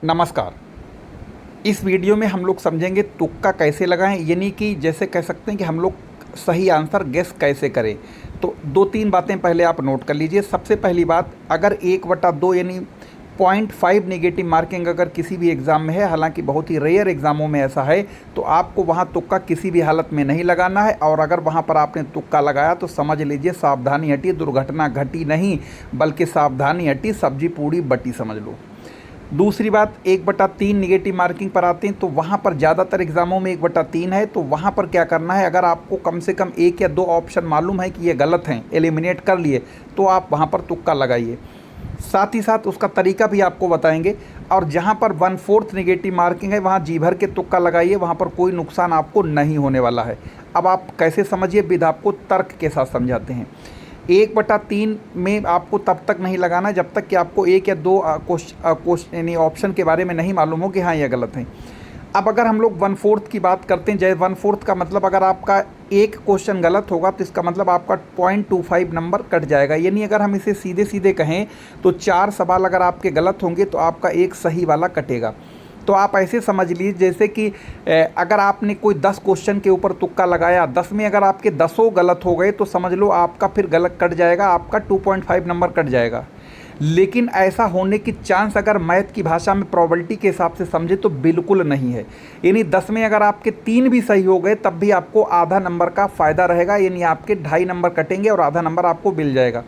नमस्कार। इस वीडियो में हम लोग समझेंगे तुक्का कैसे लगाएं, यानी कि जैसे कह सकते हैं कि हम लोग सही आंसर गेस कैसे करें। तो दो तीन बातें पहले आप नोट कर लीजिए। सबसे पहली बात, अगर 1/2 यानी 0.5 नेगेटिव मार्किंग अगर किसी भी एग्ज़ाम में है, हालांकि बहुत ही रेयर एग्ज़ामों में ऐसा है, तो आपको वहां तुक्का किसी भी हालत में नहीं लगाना है। और अगर वहां पर आपने तुक्का लगाया तो समझ लीजिए सावधानी हटी, दुर्घटना घटी नहीं, बल्कि सावधानी हटी सब्जी पूड़ी बटी, समझ लो। दूसरी बात, 1/3 निगेटिव मार्किंग पर आते हैं, तो वहाँ पर ज़्यादातर एग्ज़ामों में 1/3 है। तो वहाँ पर क्या करना है, अगर आपको कम से कम एक या दो ऑप्शन मालूम है कि ये गलत हैं, एलिमिनेट कर लिए, तो आप वहाँ पर तुक्का लगाइए। साथ ही साथ उसका तरीका भी आपको बताएंगे। और जहाँ पर 1/4 निगेटिव मार्किंग है, वहाँ जी भर के तुक्का लगाइए, वहाँ पर कोई नुकसान आपको नहीं होने वाला है। अब आप कैसे समझिए, विद आपको तर्क के साथ समझाते हैं। 1/3 में आपको तब तक नहीं लगाना जब तक कि आपको एक या दो क्वेश्चन यानी ऑप्शन के बारे में नहीं मालूम हो कि हाँ ये गलत है। अब अगर हम लोग 1/4 की बात करते हैं, जैसे 1/4 का मतलब अगर आपका एक क्वेश्चन गलत होगा तो इसका मतलब आपका 0.25 नंबर कट जाएगा। यानी अगर हम इसे सीधे सीधे कहें तो 4 सवाल अगर आपके गलत होंगे तो आपका एक सही वाला कटेगा। तो आप ऐसे समझ लीजिए जैसे कि अगर आपने कोई 10 क्वेश्चन के ऊपर तुक्का लगाया, 10 में अगर आपके 10 गलत हो गए तो समझ लो आपका फिर गलत कट जाएगा, आपका 2.5 नंबर कट जाएगा। लेकिन ऐसा होने की चांस अगर मैथ की भाषा में प्रोबेबिलिटी के हिसाब से समझे तो बिल्कुल नहीं है। यानी 10 में अगर आपके 3 भी सही हो गए तब भी आपको आधा नंबर का फ़ायदा रहेगा, यानी आपके 2.5 नंबर कटेंगे और आधा नंबर आपको मिल जाएगा।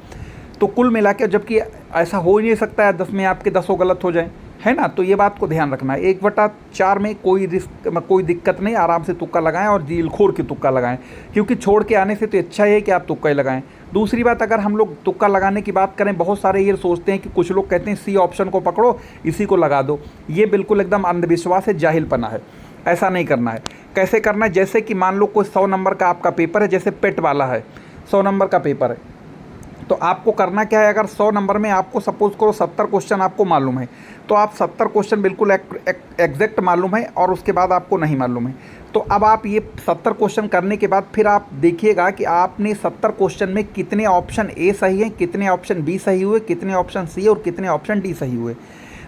तो कुल मिला के, जबकि ऐसा हो ही नहीं सकता है 10 में आपके 10 गलत हो जाए, है ना। तो ये बात को ध्यान रखना है। 1/4 में कोई रिस्क, कोई दिक्कत नहीं, आराम से तुक्का लगाएं और जील खोल के तुक्का लगाएं, क्योंकि छोड़ के आने से तो अच्छा है कि आप तुक्का ही लगाएं। दूसरी बात, अगर हम लोग तुक्का लगाने की बात करें, बहुत सारे ये सोचते हैं कि कुछ लोग कहते हैं सी ऑप्शन को पकड़ो, इसी को लगा दो। ये बिल्कुल एकदम अंधविश्वास है, जाहिलपना है। ऐसा नहीं करना है। कैसे करना है, जैसे कि मान लो कोई 100 नंबर का आपका पेपर है, जैसे पेट वाला है, 100 नंबर का पेपर है, तो आपको करना क्या है, अगर 100 नंबर में आपको सपोज करो 70 क्वेश्चन आपको मालूम है, तो आप 70 क्वेश्चन बिल्कुल एग्जैक्ट मालूम है और उसके बाद आपको नहीं मालूम है। तो अब आप ये 70 क्वेश्चन करने के बाद फिर आप देखिएगा कि आपने 70 क्वेश्चन में कितने ऑप्शन ए सही हैं, कितने ऑप्शन बी सही हुए, कितने ऑप्शन सी और कितने ऑप्शन डी सही हुए।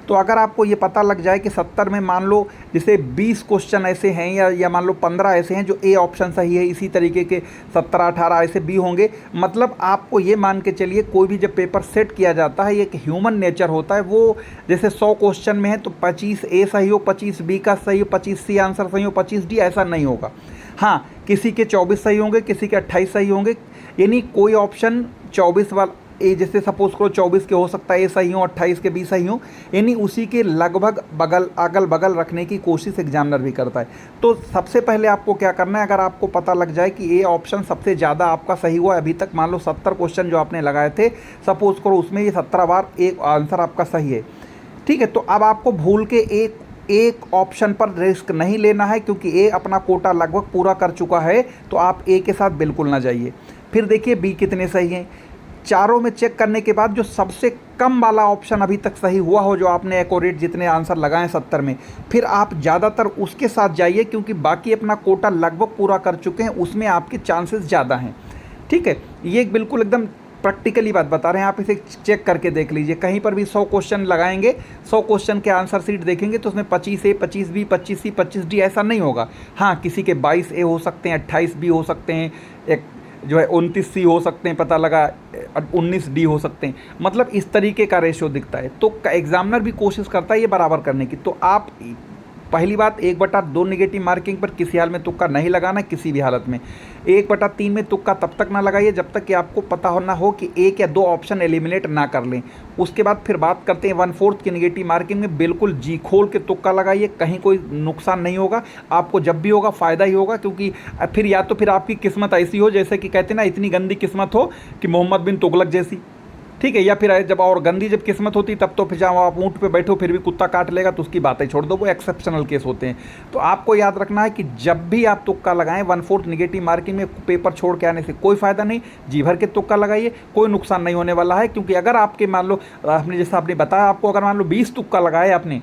तो अगर आपको ये पता लग जाए कि 70 में मान लो जैसे 20 क्वेश्चन ऐसे हैं या मान लो 15 ऐसे हैं जो ए ऑप्शन सही है, इसी तरीके के 17-18 ऐसे बी होंगे, मतलब आपको ये मान के चलिए कोई भी जब पेपर सेट किया जाता है, ये एक ह्यूमन नेचर होता है, वो जैसे 100 क्वेश्चन में है तो 25 ए सही हो, 25 बी का सही हो, 25 सी आंसर सही हो, 25 डी, ऐसा नहीं होगा। हाँ, किसी के 24 सही होंगे, किसी के 28 सही होंगे, यानी कोई ऑप्शन 24 वाला ए, जैसे सपोज करो 24 के हो सकता है ए सही हो, 28 के बी सही हो, यानी उसी के लगभग अगल बगल रखने की कोशिश एग्जामिनर भी करता है। तो सबसे पहले आपको क्या करना है, अगर आपको पता लग जाए कि ए ऑप्शन सबसे ज़्यादा आपका सही हुआ, अभी तक मान लो 70 क्वेश्चन जो आपने लगाए थे, सपोज करो उसमें ये 17 बार एक आंसर आपका सही है, ठीक है। तो अब आपको भूल के एक ऑप्शन पर रिस्क नहीं लेना है, क्योंकि ए अपना कोटा लगभग पूरा कर चुका है, तो आप ए के साथ बिल्कुल ना जाइए। फिर देखिए बी कितने सही हैं, चारों में चेक करने के बाद जो सबसे कम वाला ऑप्शन अभी तक सही हुआ हो, जो आपने एक्यूरेट जितने आंसर लगाए 70 में, फिर आप ज़्यादातर उसके साथ जाइए, क्योंकि बाकी अपना कोटा लगभग पूरा कर चुके हैं, उसमें आपके चांसेस ज़्यादा हैं, ठीक है। ये बिल्कुल एकदम प्रैक्टिकली बात बता रहे हैं, आप इसे चेक करके देख लीजिए। कहीं पर भी 100 क्वेश्चन लगाएंगे, 100 क्वेश्चन के आंसर सीट देखेंगे तो उसमें 25 ए, 25 बी, 25 सी, 25 डी, ऐसा नहीं होगा। हाँ, किसी के 22 ए हो सकते हैं, 28 बी हो सकते हैं, एक जो है 29 सी हो सकते हैं, पता लगा 19 डी हो सकते हैं, मतलब इस तरीके का रेशियो दिखता है। तो एग्जामिनर भी कोशिश करता है ये बराबर करने की। तो आप पहली बात, 1/2 निगेटिव मार्किंग पर किसी हाल में तुक्का नहीं लगाना, किसी भी हालत में। 1/3 में तुक्का तब तक ना लगाइए जब तक कि आपको पता होना हो कि एक या दो ऑप्शन एलिमिनेट ना कर लें। उसके बाद फिर बात करते हैं 1/4 की निगेटिव मार्किंग में, बिल्कुल जी खोल के तुक्का लगाइए, कहीं कोई नुकसान नहीं होगा आपको, जब भी होगा फ़ायदा ही होगा। क्योंकि फिर या तो फिर आपकी किस्मत ऐसी हो, जैसे कि कहते हैं ना, इतनी गंदी किस्मत हो कि मोहम्मद बिन तुगलक जैसी, ठीक है, या फिर जब और गंदी जब किस्मत होती तब तो फिर जहाँ आप ऊँट पे बैठो फिर भी कुत्ता काट लेगा, तो उसकी बातें छोड़ दो, वो एक्सेप्शनल केस होते हैं। तो आपको याद रखना है कि जब भी आप तुक्का लगाएं, 1/4 निगेटिव मार्किंग में पेपर छोड़ के आने से कोई फ़ायदा नहीं, जी भर के तुक्का लगाइए, कोई नुकसान नहीं होने वाला है। क्योंकि अगर आपके मान लो आपने जैसा आपने बताया, आपको अगर मान लो 20 तुक्का लगाए आपने,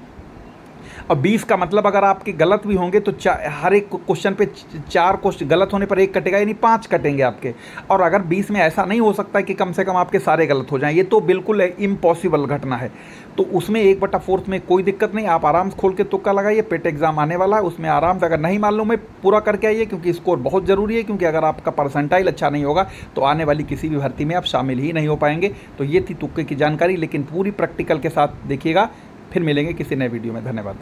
और 20 का मतलब अगर आपके गलत भी होंगे तो हर एक क्वेश्चन पे 4 क्वेश्चन गलत होने पर 1 कटेगा, यानी 5 कटेंगे आपके। और अगर 20 में ऐसा नहीं हो सकता कि कम से कम आपके सारे गलत हो जाएं, ये तो बिल्कुल इम्पॉसिबल घटना है। तो उसमें 1/4 में कोई दिक्कत नहीं, आप आराम से खोल के तुक्का लगाइए। पेट एग्जाम आने वाला है, उसमें आराम से, अगर नहीं मालूम है पूरा करके आइए, क्योंकि स्कोर बहुत ज़रूरी है। क्योंकि अगर आपका परसेंटाइल अच्छा नहीं होगा तो आने वाली किसी भी भर्ती में आप शामिल ही नहीं हो पाएंगे। तो ये थी तुक्के की जानकारी, लेकिन पूरी प्रैक्टिकल के साथ देखिएगा। फिर मिलेंगे किसी नए वीडियो में। धन्यवाद।